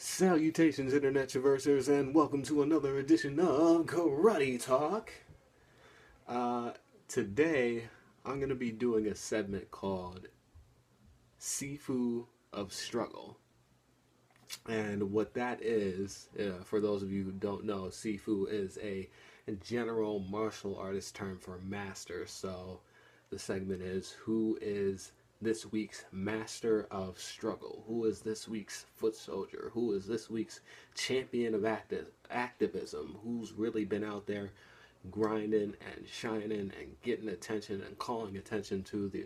Salutations, Internet Traversers, and welcome to another edition of Karate Talk. Uh, Today, I'm going to be doing a segment called Sifu of Struggle. And what that is, for those of you who don't know, Sifu is a general martial artist term for master. So the segment is, who is this week's master of struggle? Who is this week's foot soldier? Who is this week's champion of activism? Who's really been out there grinding and shining and getting attention and calling attention to the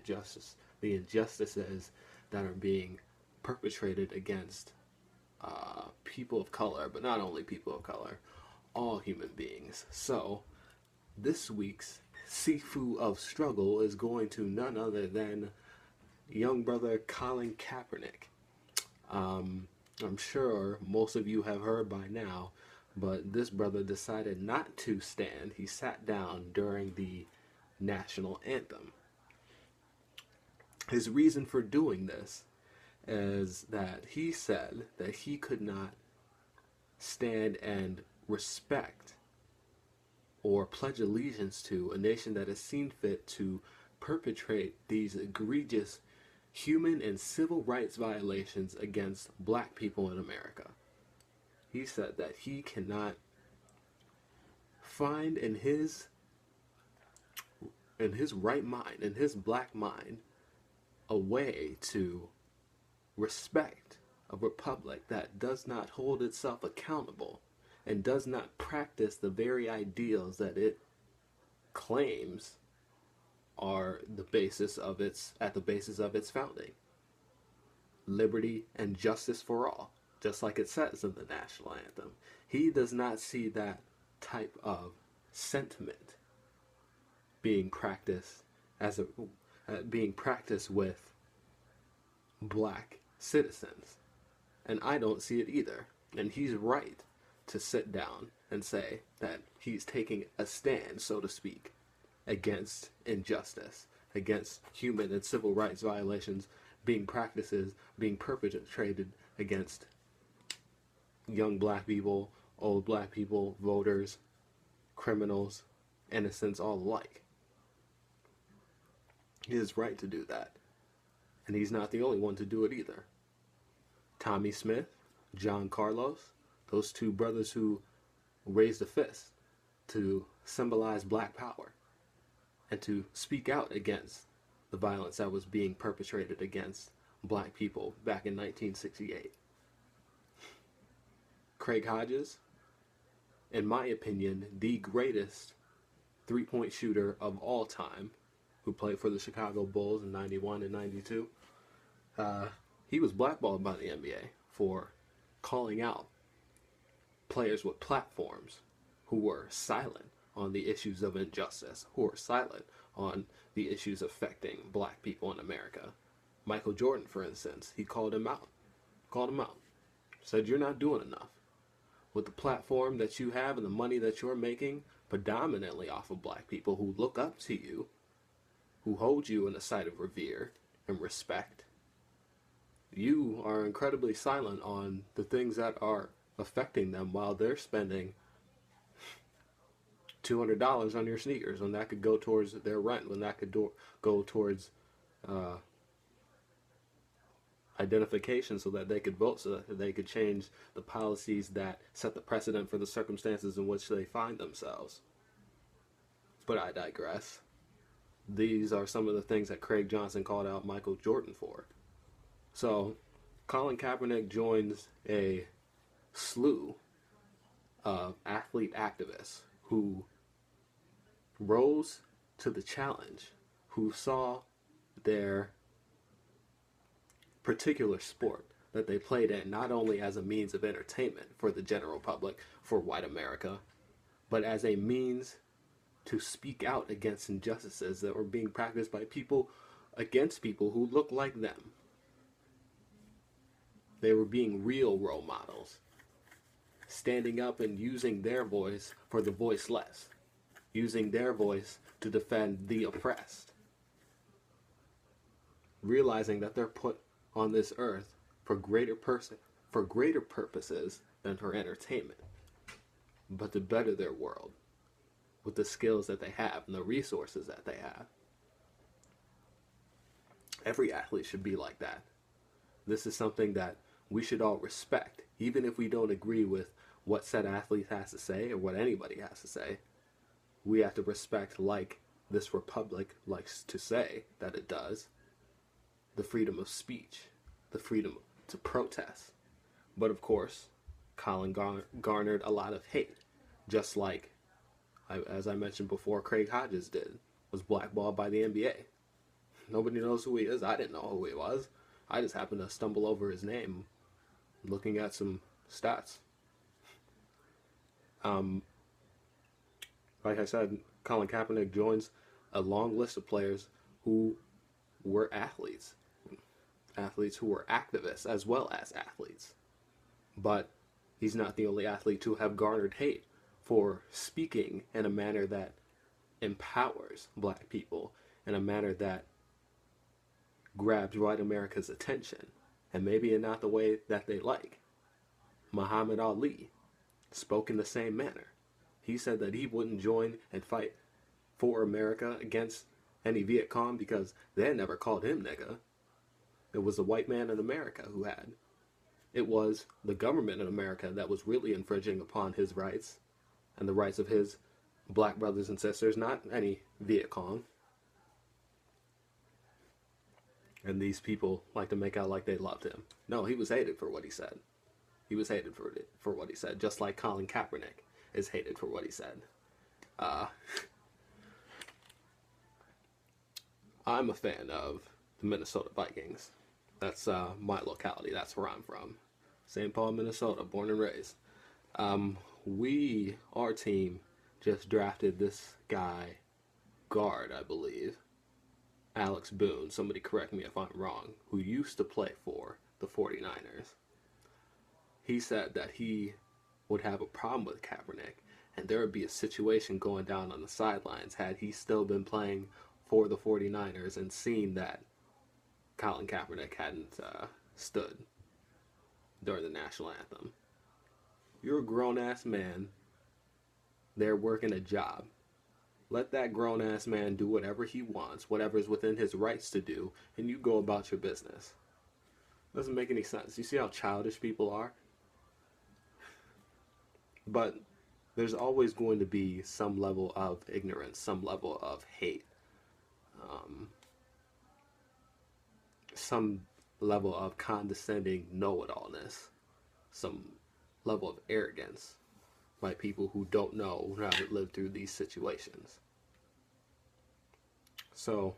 injustices that are being perpetrated against people of color, but not only people of color, all human beings. So this week's Sifu of Struggle is going to none other than young brother Colin Kaepernick. I'm sure most of you have heard by now, but this brother decided not to stand. He sat down during the national anthem. His reason for doing this is that he said that he could not stand and respect or pledge allegiance to a nation that has seen fit to perpetrate these egregious human and civil rights violations against black people in America. He said that he cannot find in his right mind, in his black mind, a way to respect a republic that does not hold itself accountable and does not practice the very ideals that it claims are the basis of its founding. Liberty and justice for all, just like it says in the national anthem. He does not see that type of sentiment being practiced with black citizens. And I don't see it either. And he's right to sit down and say that he's taking a stand, so to speak, against injustice, against human and civil rights violations being perpetrated against young black people, old black people, voters, criminals, innocents, all alike. He is right to do that. And he's not the only one to do it either. Tommy Smith, John Carlos, those two brothers who raised a fist to symbolize black power and to speak out against the violence that was being perpetrated against black people back in 1968. Craig Hodges, in my opinion, the greatest three-point shooter of all time, who played for the Chicago Bulls in 91 and 92. He was blackballed by the NBA for calling out players with platforms who were silent on the issues of injustice, who were silent on the issues affecting black people in America. Michael Jordan, for instance, he called him out. Said, you're not doing enough. With the platform that you have and the money that you're making, predominantly off of black people who look up to you, who hold you in a sight of revere and respect, you are incredibly silent on the things that are affecting them while they're spending $200 on your sneakers when that could go towards their rent, when that could go towards identification so that they could vote, so that they could change the policies that set the precedent for the circumstances in which they find themselves. But I digress. These are some of the things that Craig Johnson called out Michael Jordan for. So, Colin Kaepernick joins a slew of athlete activists who rose to the challenge, who saw their particular sport that they played in not only as a means of entertainment for the general public, for white America, but as a means to speak out against injustices that were being practiced by people against people who look like them. They were being real role models, standing up and using their voice for the voiceless, using their voice to defend the oppressed, realizing that they're put on this earth for for greater purposes than for entertainment, but to better their world with the skills that they have and the resources that they have. Every athlete should be like that. This is something that we should all respect, even if we don't agree with what said athlete has to say or what anybody has to say. We have to respect, like this republic likes to say that it does, the freedom of speech, the freedom to protest. But of course, Colin garnered a lot of hate, just like, as I mentioned before, Craig Hodges was blackballed by the NBA. Nobody knows who he is. I didn't know who he was. I just happened to stumble over his name looking at some stats. Like I said, Colin Kaepernick joins a long list of players who were athletes who were activists as well as athletes. But he's not the only athlete to have garnered hate for speaking in a manner that empowers black people, in a manner that grabs white America's attention, and maybe in not the way that they like. Muhammad Ali spoke in the same manner. He said that he wouldn't join and fight for America against any Viet Cong because they had never called him nigga. It was the white man in America who had. It was the government in America that was really infringing upon his rights and the rights of his black brothers and sisters, not any Viet Cong. And these people like to make out like they loved him. No, he was hated for what he said. He was hated for what he said, just like Colin Kaepernick is hated for what he said. I'm a fan of the Minnesota Vikings. That's my locality. That's where I'm from. St. Paul, Minnesota, born and raised. Our team just drafted this guy, guard, I believe, Alex Boone, somebody correct me if I'm wrong, who used to play for the 49ers. He said that he would have a problem with Kaepernick, and there would be a situation going down on the sidelines had he still been playing for the 49ers and seen that Colin Kaepernick hadn't stood during the national anthem. You're a grown-ass man there working a job. Let that grown-ass man do whatever he wants, whatever is within his rights to do, and you go about your business. Doesn't make any sense. You see how childish people are? But there's always going to be some level of ignorance, some level of hate, some level of condescending know-it-allness, some level of arrogance by people who don't know, who haven't lived through these situations. So,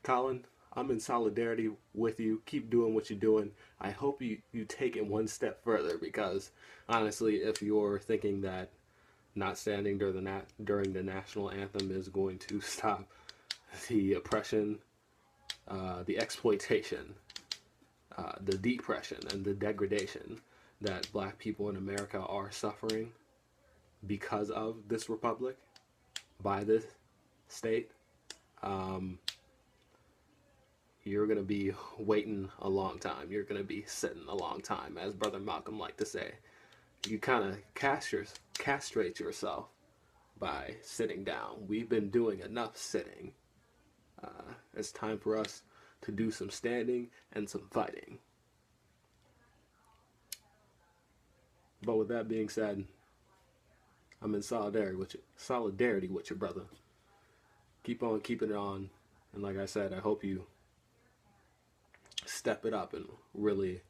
Colin, I'm in solidarity with you. Keep doing what you're doing. I hope you take it one step further, because honestly, if you're thinking that not standing during the national anthem is going to stop the oppression, the exploitation, the depression, and the degradation that black people in America are suffering because of this republic, by this state, you're going to be waiting a long time. You're going to be sitting a long time, as Brother Malcolm liked to say. You kind of castrate yourself by sitting down. We've been doing enough sitting. It's time for us to do some standing and some fighting. But with that being said, I'm in solidarity with you, brother. Keep on keeping it on. And like I said, I hope you step it up and really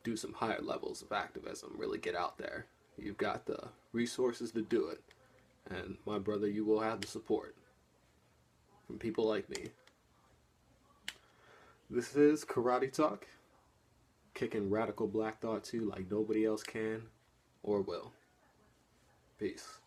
do some higher levels of activism. Really get out there. You've got the resources to do it. And my brother, you will have the support from people like me. This is Karate Talk. Kicking radical black thought to you like nobody else can or will. Peace.